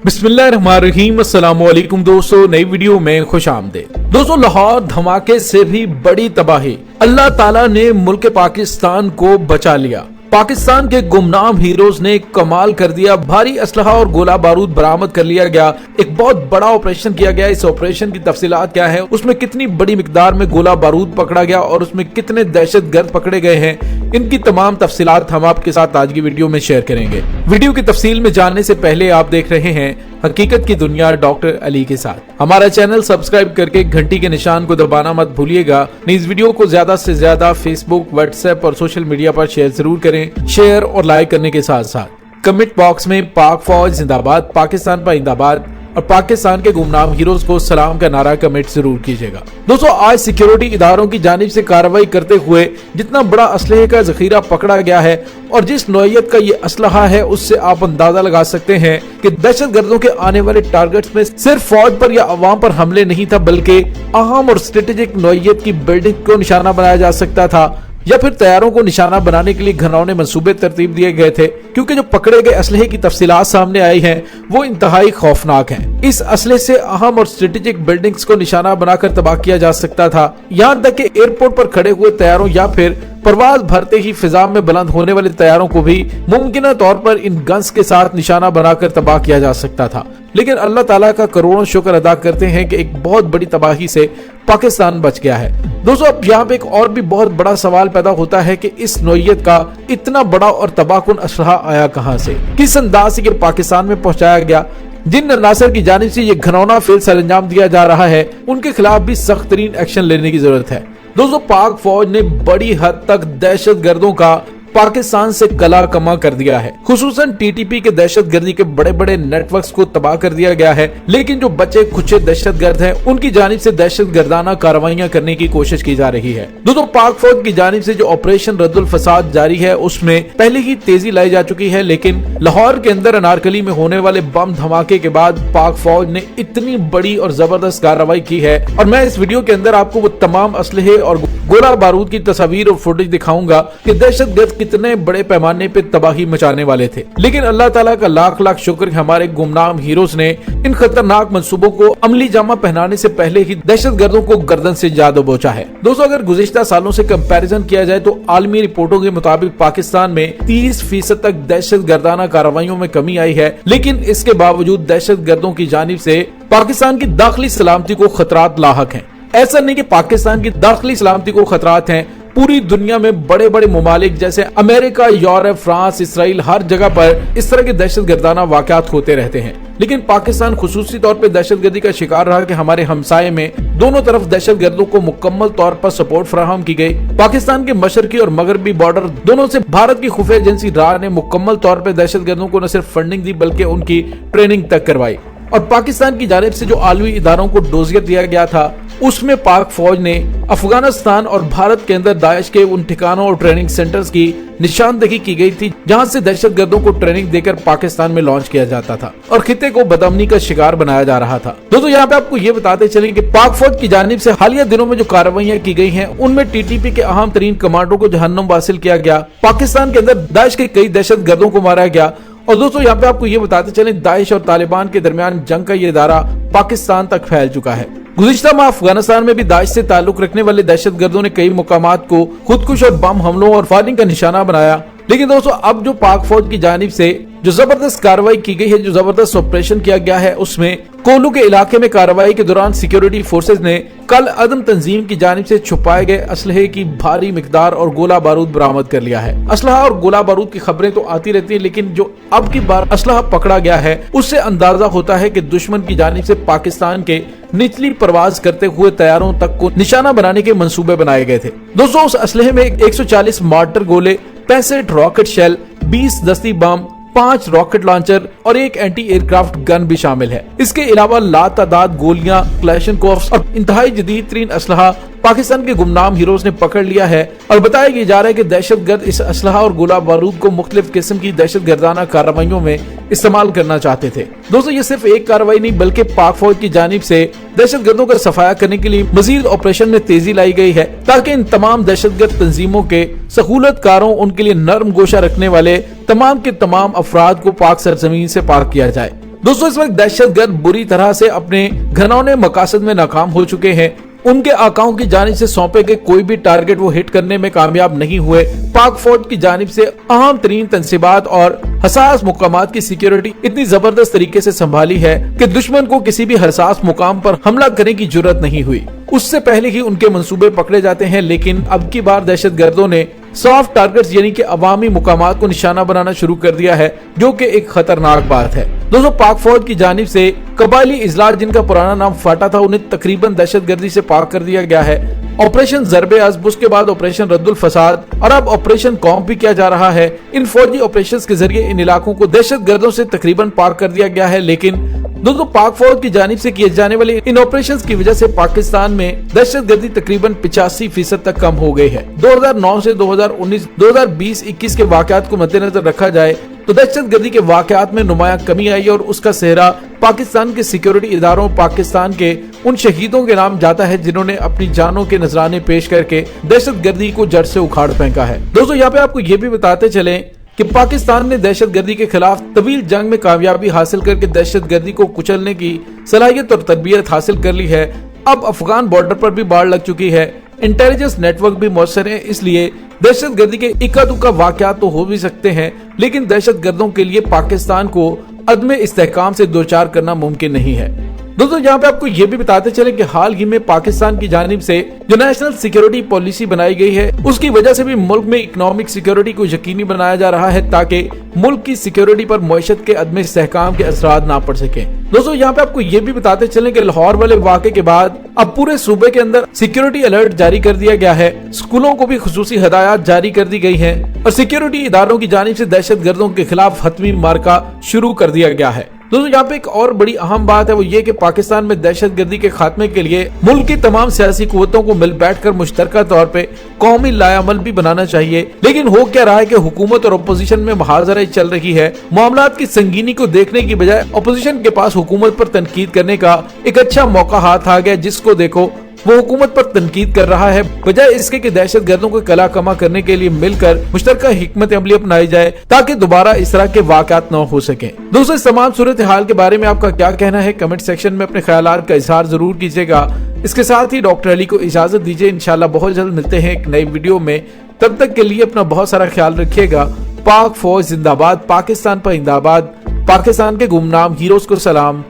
बिस्मिल्लाहिर्रहमानिर्रहीम। अस्सलाम वालेकुम दोस्तों, नई वीडियो में खुश आमदीद। दोस्तों, लाहौर धमाके से भी बड़ी तबाही, अल्लाह ताला ने मुल्क पाकिस्तान को बचा लिया। पाकिस्तान के गुमनाम हीरोज ने कमाल कर दिया। भारी असलहा और गोला बारूद बरामद कर लिया गया। एक बहुत बड़ा ऑपरेशन किया गया। इस ऑपरेशन की तफसीलात क्या है, उसमें कितनी बड़ी मिकदार में गोला बारूद पकड़ा गया और उसमें कितने दहशतगर्द पकड़े गए हैं, इनकी तमाम तफसीलात हम आपके साथ आज की वीडियो में शेयर करेंगे। वीडियो की तफसील में जानने से पहले आप देख रहे हैं हकीकत की दुनिया डॉक्टर अली के साथ। हमारा चैनल सब्सक्राइब करके घंटी के निशान को दबाना मत भूलिएगा। इस वीडियो को ज्यादा से ज्यादा फेसबुक, व्हाट्सएप और सोशल मीडिया पर शेयर जरूर करें। शेयर और लाइक करने के साथ साथ कमेंट बॉक्स में पाक फौज जिंदाबाद, पाकिस्तान जिंदाबाद और पाकिस्तान के गुमनाम हीरोज को सलाम का नारा कमेंट जरूर कीजिएगा। दोस्तों, आज सिक्योरिटी इदारों की जानिब से कार्रवाई करते हुए जितना बड़ा असलहे का जखीरा पकड़ा गया है और जिस नौइयत का ये असलहा है, उससे आप अंदाजा लगा सकते हैं कि दहशतगर्दों के आने वाले टारगेट्स में सिर्फ फौज पर या अवाम पर हमले नहीं था, बल्कि अहम और स्ट्रेटेजिक नौइयत की बिल्डिंग को निशाना बनाया जा सकता था या फिर तैयारों को निशाना बनाने के लिए घनौने मंसूबे तरतीब दिए गए थे। क्योंकि जो पकड़े गए असलहे की तफसीलात सामने आई हैं, वो इंतहाई खौफनाक हैं। इस असलहे से अहम और स्ट्रेटेजिक बिल्डिंग्स को निशाना बनाकर तबाह किया जा सकता था। यहाँ तक कि एयरपोर्ट पर खड़े हुए तैयारों या फिर परवाज भरते ही फिजा में बुलंद होने वाले तैयारों को भी मुमकिन तौर पर इन गन्स के साथ निशाना बनाकर तबाह किया जा सकता था। लेकिन अल्लाह ताला का करोड़ों शुक्र अदा करते हैं कि एक बहुत बड़ी तबाही से पाकिस्तान बच गया है। दोस्तों, अब यहाँ पे एक और भी बहुत बड़ा सवाल पैदा होता है कि इस नौइयत का इतना बड़ा और तबाहकुन असलहा आया कहाँ से, किस अंदाज से पाकिस्तान में पहुंचाया गया। जिन अनासर की जानिब से ये घनौना फेल सरंजाम दिया जा रहा है, उनके खिलाफ भी सख्त तरीन एक्शन लेने की जरूरत है। दोस्तों, पाक फौज ने बड़ी हद तक दहशतगर्दों का पाकिस्तान से कला कमा कर दिया है। खुसूसन टीटीपी के दहशतगर्दी के बड़े बड़े नेटवर्क्स को तबाह कर दिया गया है। लेकिन जो बचे खुचे दहशतगर्द हैं, उनकी जानिब से दहशतगर्दाना कार्रवाइयां करने की कोशिश की जा रही है। दोस्तों, पाक फौज की जानिब से जो ऑपरेशन रद्दुल फसाद जारी है, उसमें पहले ही तेजी लाई जा चुकी है। लेकिन लाहौर के अंदर अनारकली में होने वाले बम धमाके के बाद पाक फौज ने इतनी बड़ी और जबरदस्त कार्रवाई की है और मैं इस वीडियो के अंदर आपको वो तमाम असलहे और गोला बारूद की तस्वीर और फुटेज दिखाऊंगा कि दहशतगर्द कितने बड़े पैमाने पे तबाही मचाने वाले थे। लेकिन अल्लाह ताला का लाख लाख शुक्र कि हमारे गुमनाम हीरोज ने इन खतरनाक मंसूबों को अमली जामा पहनाने से पहले ही दहशतगर्दों को गर्दन से जा दबोचा है। दोस्तों, अगर गुज़िश्ता सालों से कंपैरिजन किया जाए तो आलमी रिपोर्टों के मुताबिक पाकिस्तान में 30% तक दहशतगर्दाना कार्रवाइयों में कमी आई है। लेकिन इसके बावजूद दहशतगर्दों की जानिब से पाकिस्तान की दाखिली सलामती को खतरात लाहक हैं। ऐसा नहीं कि पाकिस्तान की दाखिली सलामती को खतरात हैं, पूरी दुनिया में बड़े बड़े ममालिक जैसे अमेरिका, यूरोप, फ्रांस, इसराइल, हर जगह पर इस तरह के दहशतगर्दाना वाकयात होते रहते हैं। लेकिन पाकिस्तान खुसूसी तौर पे दहशतगर्दी का शिकार रहा कि हमारे हमसाये में दोनों तरफ दहशतगर्दों को मुकम्मल तौर पर सपोर्ट फराहम की गई। पाकिस्तान के मशरकी और मगरबी बॉर्डर दोनों से भारत की खुफिया एजेंसी राह ने मुकम्मल तौर पर दहशतगर्दों को न सिर्फ फंडिंग दी बल्कि उनकी ट्रेनिंग तक करवाई। और पाकिस्तान की जानिब से जो आलमी इदारों को डोजियर दिया गया था, उसमें पाक फौज ने अफगानिस्तान और भारत के अंदर दाइश के उन ठिकानों और ट्रेनिंग सेंटर्स की निशानदेही की गई थी जहां से दहशतगर्दों को ट्रेनिंग देकर पाकिस्तान में लॉन्च किया जाता था और खिते को बदअमनी का शिकार बनाया जा रहा था। दोस्तों, यहाँ पे आपको ये बताते चलें कि पाक फौज की जानिब से हालिया दिनों में जो कार्रवाइयां की गई हैं, उनमें टीटीपी के अहम तरीन कमांडो को जहन्नुम वासिल किया गया। पाकिस्तान के अंदर दाइश के कई दहशतगर्दों को मारा गया। और दोस्तों, यहाँ पे आपको ये बताते चलें, दाइश और तालिबान के दरमियान जंग का ये इदारा पाकिस्तान तक फैल चुका है। गुज़िश्ता माह अफगानिस्तान में भी दाइश से ताल्लुक रखने वाले दहशतगर्दों ने कई मुकामात को खुदकुश और बम हमलों और फायरिंग का निशाना बनाया। लेकिन दोस्तों, अब जो पाक फौज की जानिब से जो जबरदस्त कार्रवाई की गई है, जो जबरदस्त ऑपरेशन किया गया है, उसमें कोलू के इलाके में कार्रवाई के दौरान सिक्योरिटी फोर्सेज ने कल अदम तंजीम की जानिब से छुपाए गए असलहे की भारी मिकदार और गोला बारूद बरामद कर लिया है। असलहा और गोला बारूद की खबरें तो आती रहती हैं, लेकिन जो अब की बार असलहा पकड़ा गया है, उससे अंदाजा होता है कि दुश्मन की जानिब से पाकिस्तान के निचली परवाज करते हुए तैयारों तक को निशाना बनाने के मंसूबे बनाए गए थे। दोस्तों, उस असलहे में 140 मार्टर गोले, 65 रॉकेट शेल, 20 दस्ती बम, 5 रॉकेट लॉन्चर और एक एंटी एयरक्राफ्ट गन भी शामिल है। इसके अलावा लातादाद गोलियां, क्लैशनकोव्स और इंतहाई जदीद तरीन असलहा पाकिस्तान के गुमनाम हीरोज ने पकड़ लिया है। और बताया जा रहा है कि दहशतगर्द इस असलहा और गोला बारूद को मुख्तलिफ किस्म की दहशतगर्दाना कार्रवाइयों में इस्तेमाल करना चाहते थे। दोस्तों, ये सिर्फ एक कार्रवाई नहीं बल्कि पाक फौज की जानिब से दहशतगर्दों का सफाया करने के लिए मजीद ऑपरेशन में तेजी लाई गई है, ताकि इन तमाम दहशतगर्द तंजीमों के सहूलतकारों, उनके लिए नर्म गोशा रखने वाले तमाम के तमाम अफराद को पाक सरजमीन से पाक किया जाए। दोस्तों इस वक्त दहशतगर्द बुरी तरह से अपने घिनौने मकासद में नाकाम हो चुके हैं। उनके आकाओं की जानिब से सौंपे गए कोई भी टारगेट वो हिट करने में कामयाब नहीं हुए। पाक फौज की जानिब से अहम तरीन तंसीबात और हसास मुकामात की सिक्योरिटी इतनी जबरदस्त तरीके से संभाली है कि दुश्मन को किसी भी हसास मुकाम पर हमला करने की जुर्रत नहीं हुई। उससे पहले ही उनके मंसूबे पकड़े जाते हैं, लेकिन अब की बार दहशतगर्दों ने सॉफ्ट टारगेट्स यानी कि अवामी मुकामात को निशाना बनाना शुरू कर दिया है, जो कि एक खतरनाक बात है। दोस्तों पाक फौज की जानिब से कबायली इजलाल, जिनका पुराना नाम फाटा था, उन्हें तकरीबन दहशतगर्दी से पाक कर दिया गया है। ऑपरेशन ज़रबे अज़ब, उसके बाद ऑपरेशन रद्दुल फसाद और अब ऑपरेशन कौम भी किया जा रहा है। इन फौजी ऑपरेशंस के जरिए इन इलाकों को दहशतगर्दों से तकरीबन पाक कर दिया गया है। लेकिन दोस्तों पाक फौज की जानिब से किए जाने वाले इन ऑपरेशंस की वजह से पाकिस्तान में दहशतगर्दी तकरीबन 85% तक कम हो गई है। 2009 से 2019, 2020-21 के वाकयात को मद्देनजर रखा जाए तो दहशतगर्दी के वाकयात में नुमाया कमी आई और उसका सेहरा पाकिस्तान के सिक्योरिटी इदारों, पाकिस्तान के उन शहीदों के नाम जाता है जिन्होंने अपनी जानों के नजराने पेश करके दहशतगर्दी को जड़ से उखाड़ फेंका है। दोस्तों यहाँ पे आपको ये भी बताते चलें कि पाकिस्तान ने दहशतगर्दी के खिलाफ तवील जंग में कामयाबी हासिल करके दहशतगर्दी को कुचलने की सलाहियत और तरबियत हासिल कर ली है। अब अफगान बॉर्डर पर भी बाढ़ लग चुकी है, इंटेलिजेंस नेटवर्क भी मौसर है, इसलिए दहशतगर्दी के इक्का दुक्का वाकयात तो हो भी सकते हैं, लेकिन दहशतगर्दों के लिए पाकिस्तान को अदमे इस्तेहकाम से दो चार करना मुमकिन नहीं है। दोस्तों यहाँ पे आपको ये भी बताते चले कि हाल ही में पाकिस्तान की जानिब से जो नेशनल सिक्योरिटी पॉलिसी बनाई गई है, उसकी वजह से भी मुल्क में इकोनॉमिक सिक्योरिटी को यकीनी बनाया जा रहा है ताकि मुल्क की सिक्योरिटी पर मईशत के अदम इस्तेहकाम के असरात ना पड़ सके। दोस्तों यहाँ पे आपको ये भी बताते चले कि लाहौर वाले वाक़े के बाद अब पूरे सूबे के अंदर सिक्योरिटी अलर्ट जारी कर दिया गया है। स्कूलों को भी खुसूसी हदायत जारी कर दी गई है और सिक्योरिटी इदारों की जानिब से दहशतगर्दों के खिलाफ हतमी मार्का शुरू कर दिया गया है। दोस्तों यहाँ पे एक और बड़ी अहम बात है, वो ये कि पाकिस्तान में दहशतगर्दी के खात्मे के लिए मुल्क की तमाम सियासी कुव्वतों को मिल बैठकर मुश्तरका तौर पे कौमी लायामल भी बनाना चाहिए। लेकिन हो क्या रहा है कि हुकूमत और अपोजिशन में मुहाजरा चल रही है। मामलात की संगीनी को देखने की बजाय अपोजिशन के पास हुकूमत पर तनकीद करने का एक अच्छा मौका हाथ आ गया, जिसको देखो वो हुकूमत पर तनकीद कर रहा है, बजाय इसके कि दहशतगर्दों को कला कमा करने के लिए मिलकर मुश्तरका हिकमत अमली अपनाई जाए ताकि दोबारा इस तरह के वाकयात न हो सके। दोस्तों इस तमाम सूरत हाल के बारे में आपका क्या कहना है, कमेंट सेक्शन में अपने ख्यालात का इजहार जरूर कीजिएगा। इसके साथ ही डॉक्टर अली को इजाजत दीजिए, इंशाल्लाह बहुत जल्द मिलते हैं एक नई वीडियो में। तब तक के लिए अपना बहुत सारा ख्याल रखिएगा। पाक फौज जिंदाबाद, पाकिस्तान पर जिंदाबाद, पाकिस्तान के गुमनाम हीरोज को सलाम,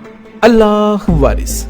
अल्लाह वारिस।